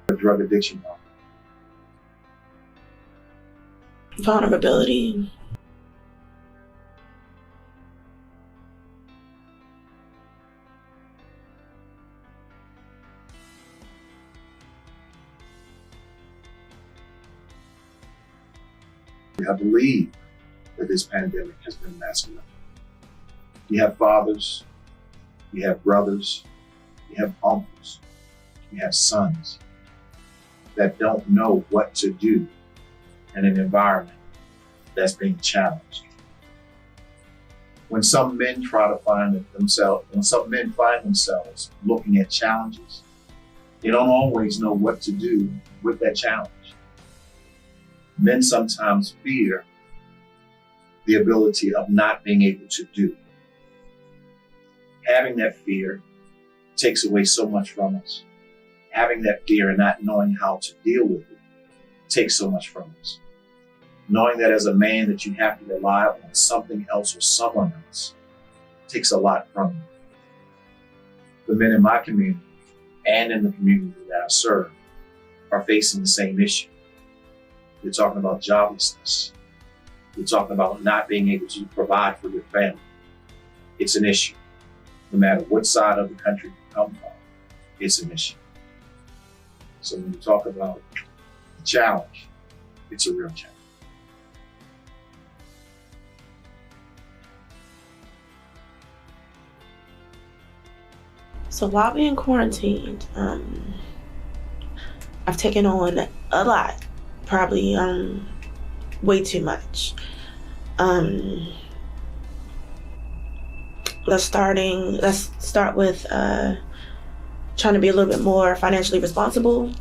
a drug addiction problem? Vulnerability. I believe that this pandemic has been masculine. You have fathers, you have brothers, you have uncles, you have sons that don't know what to do in an environment that's being challenged. When some men find themselves looking at challenges, they don't always know what to do with that challenge. Men sometimes fear the ability of not being able to do. Having that fear takes away so much from us. Having that fear and not knowing how to deal with it takes so much from us. Knowing that as a man that you have to rely on something else or someone else takes a lot from you. The men in my community and in the community that I serve are facing the same issue. You're talking about joblessness. You're talking about not being able to provide for your family. It's an issue. No matter what side of the country you come from, it's an issue. So when you talk about the challenge, it's a real challenge. So while being quarantined, I've taken on a lot, probably way too much. Let's start with trying to be a little bit more financially responsible.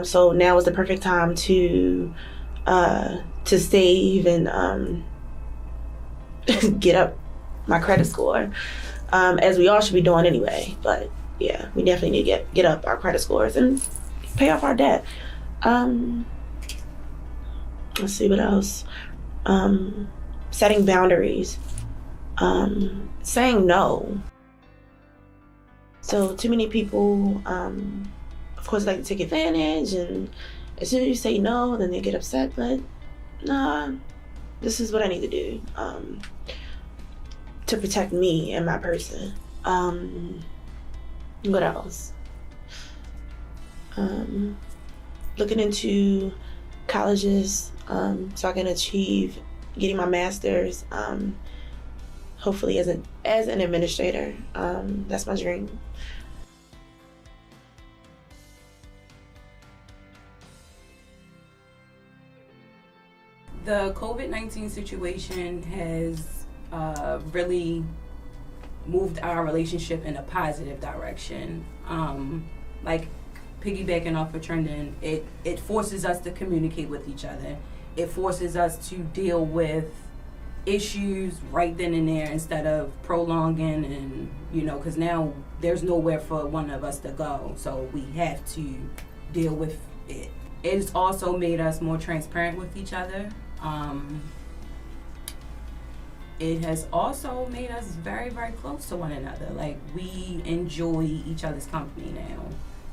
So now is the perfect time to save and get up my credit score, as we all should be doing anyway. But yeah, we definitely need to get up our credit scores and pay off our debt. Let's see what else. Setting boundaries. Saying no. So too many people, of course, like to take advantage, and as soon as you say no, then they get upset. But nah, this is what I need to do to protect me and my person. What else? Looking into colleges so I can achieve getting my master's. Hopefully as an administrator. That's my dream. The COVID-19 situation has really moved our relationship in a positive direction. Like piggybacking off of Trendon, it forces us to communicate with each other. It forces us to deal with issues right then and there instead of prolonging, and because now there's nowhere for one of us to go, so we have to deal with it. It's also made us more transparent with each other. It has also made us very, very close to one another. Like, we enjoy each other's company now,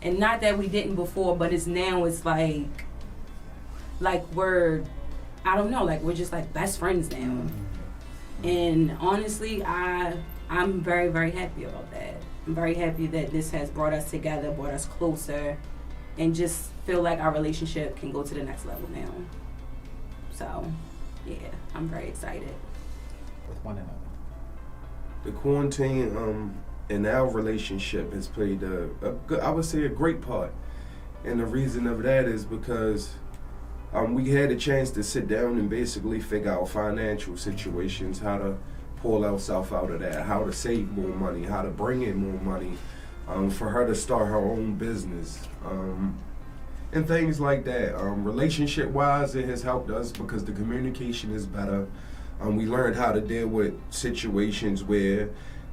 and not that we didn't before, but it's like we're, I don't know, like we're just like best friends now. And honestly, I'm very, very happy about that. I'm very happy that this has brought us together, brought us closer, and just feel like our relationship can go to the next level now. So, yeah, I'm very excited. With one another. The quarantine in our relationship has played a good, I would say, a great part. And the reason of that is because we had a chance to sit down and basically figure out financial situations, how to pull ourselves out of that, how to save more money, how to bring in more money, for her to start her own business, and things like that. Relationship-wise, it has helped us because the communication is better. We learned how to deal with situations where,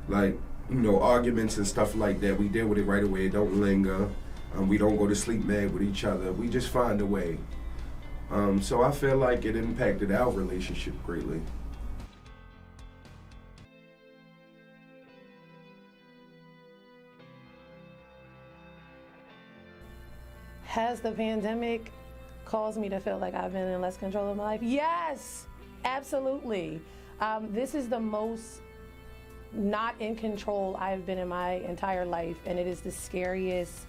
like, arguments and stuff like that. We deal with it right away. It don't linger. We don't go to sleep mad with each other. We just find a way. So I feel like it impacted our relationship greatly. Has the pandemic caused me to feel like I've been in less control of my life? Yes, absolutely. This is the most not in control I've been in my entire life, and it is the scariest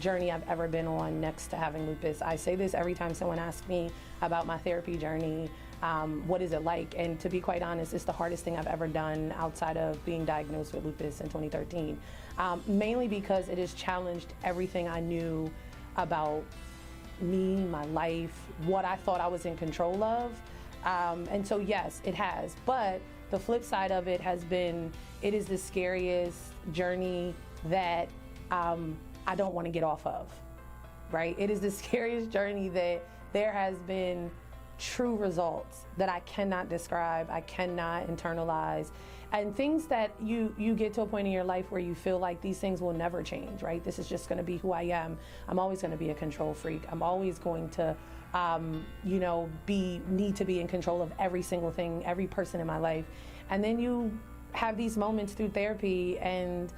journey I've ever been on next to having lupus. I say this every time someone asks me about my therapy journey. What is it like? And to be quite honest, it's the hardest thing I've ever done outside of being diagnosed with lupus in 2013. Mainly because it has challenged everything I knew about me, my life, what I thought I was in control of. And so yes, it has. But the flip side of it has been, it is the scariest journey that I don't want to get off of, right? It is the scariest journey that there has been true results that I cannot describe, I cannot internalize, and things that you get to a point in your life where you feel like these things will never change, right? This is just going to be who I am. I'm always going to be a control freak. I'm always going to, need to be in control of every single thing, every person in my life. And then you have these moments through therapy, and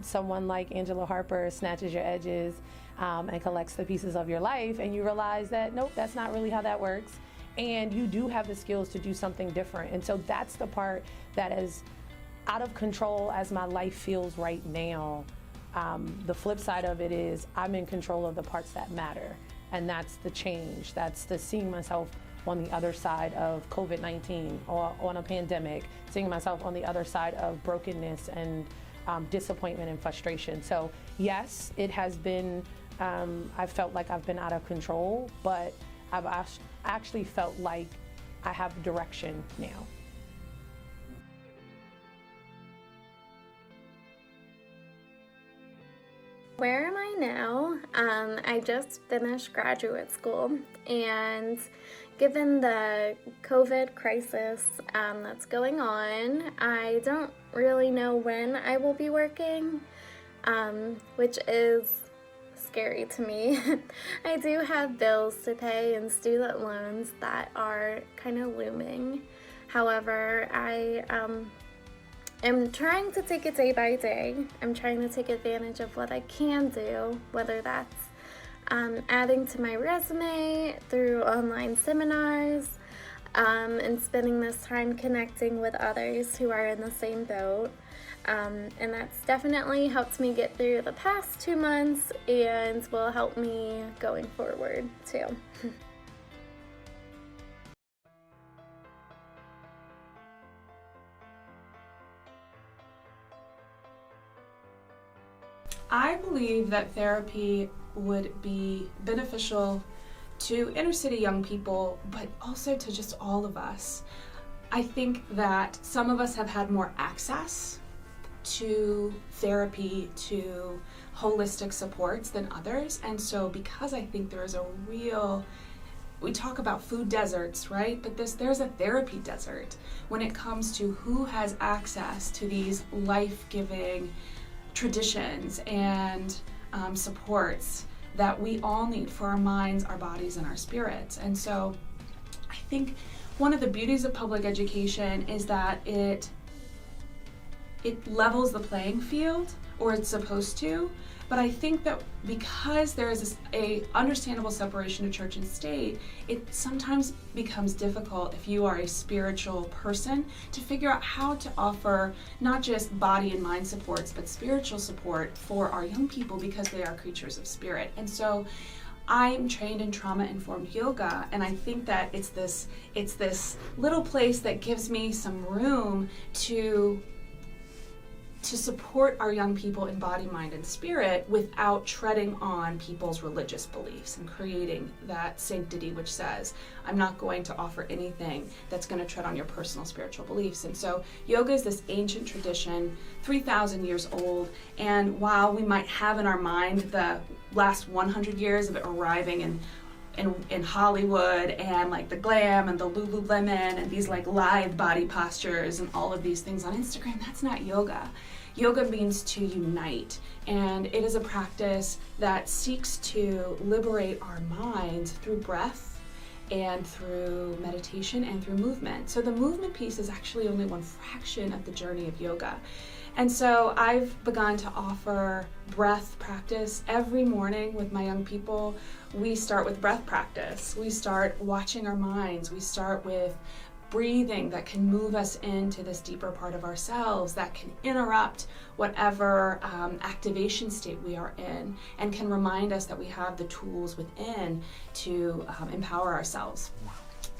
someone like Angela Harper snatches your edges and collects the pieces of your life, and you realize that, nope, that's not really how that works. And you do have the skills to do something different. And so that's the part that is out of control as my life feels right now. The flip side of it is I'm in control of the parts that matter. And that's the change. That's the seeing myself on the other side of COVID-19 or on a pandemic, seeing myself on the other side of brokenness and disappointment and frustration. So yes, it has been, I've felt like I've been out of control, but I've actually felt like I have direction now. Where am I now? I just finished graduate school, and given the COVID crisis that's going on, I don't really know when I will be working, which is scary to me. I do have bills to pay and student loans that are kind of looming. However, I I'm trying to take it day by day. I'm trying to take advantage of what I can do, whether that's adding to my resume through online seminars, and spending this time connecting with others who are in the same boat. And that's definitely helped me get through the past 2 months and will help me going forward too. I believe that therapy would be beneficial to inner city young people, but also to just all of us. I think that some of us have had more access to therapy, to holistic supports than others. And so because I think there is a real, we talk about food deserts, right? But there's a therapy desert when it comes to who has access to these life-giving traditions and supports that we all need for our minds, our bodies, and our spirits. And so I think one of the beauties of public education is that it levels the playing field, or it's supposed to. But I think that because there is a understandable separation of church and state, it sometimes becomes difficult if you are a spiritual person to figure out how to offer not just body and mind supports, but spiritual support for our young people, because they are creatures of spirit. And so I'm trained in trauma-informed yoga, and I think that it's this little place that gives me some room to support our young people in body, mind, and spirit without treading on people's religious beliefs and creating that sanctity which says, I'm not going to offer anything that's going to tread on your personal spiritual beliefs. And so yoga is this ancient tradition, 3,000 years old, and while we might have in our mind the last 100 years of it arriving in Hollywood and like the glam and the Lululemon and these like lithe body postures and all of these things on Instagram, that's not yoga. Yoga means to unite, and it is a practice that seeks to liberate our minds through breath and through meditation and through movement. So the movement piece is actually only one fraction of the journey of yoga. And so I've begun to offer breath practice every morning with my young people. We start with breath practice. We start watching our minds. We start with breathing that can move us into this deeper part of ourselves, that can interrupt whatever activation state we are in, and can remind us that we have the tools within to empower ourselves.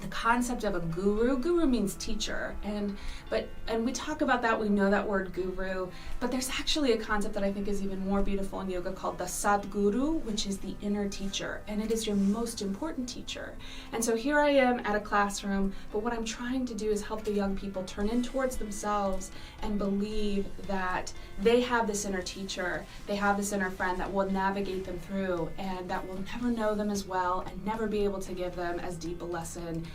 The concept of a guru means teacher, and we talk about that, we know that word guru, but there's actually a concept that I think is even more beautiful in yoga called the Sadguru, which is the inner teacher, and it is your most important teacher. And so here I am at a classroom, but what I'm trying to do is help the young people turn in towards themselves and believe that they have this inner teacher, they have this inner friend that will navigate them through, and that will never know them as well and never be able to give them as deep a lesson.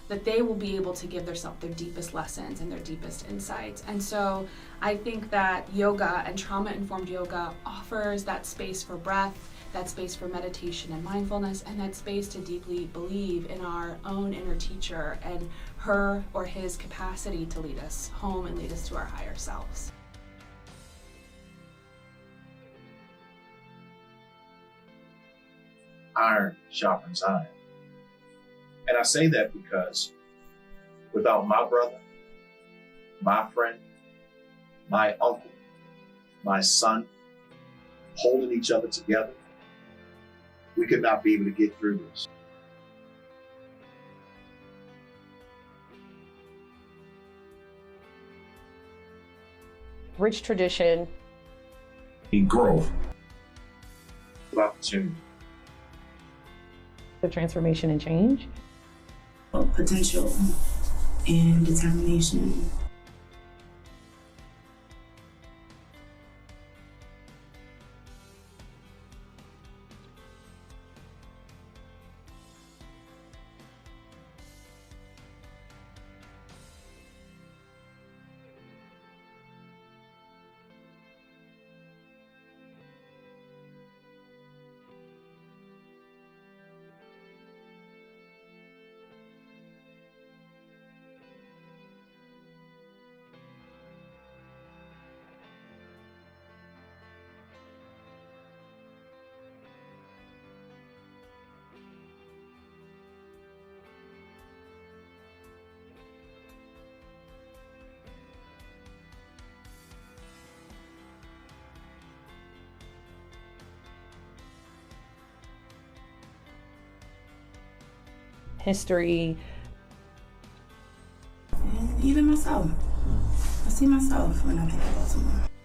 That they will be able to give themselves their deepest lessons and their deepest insights. And so I think that yoga and trauma-informed yoga offers that space for breath, that space for meditation and mindfulness, and that space to deeply believe in our own inner teacher and her or his capacity to lead us home and lead us to our higher selves. Iron sharpens iron. And I say that because without my brother, my friend, my uncle, my son, holding each other together, we could not be able to get through this. Rich tradition. Growth. Opportunity. The transformation and change. Potential and determination. History. And even myself. I see myself when I think of Baltimore.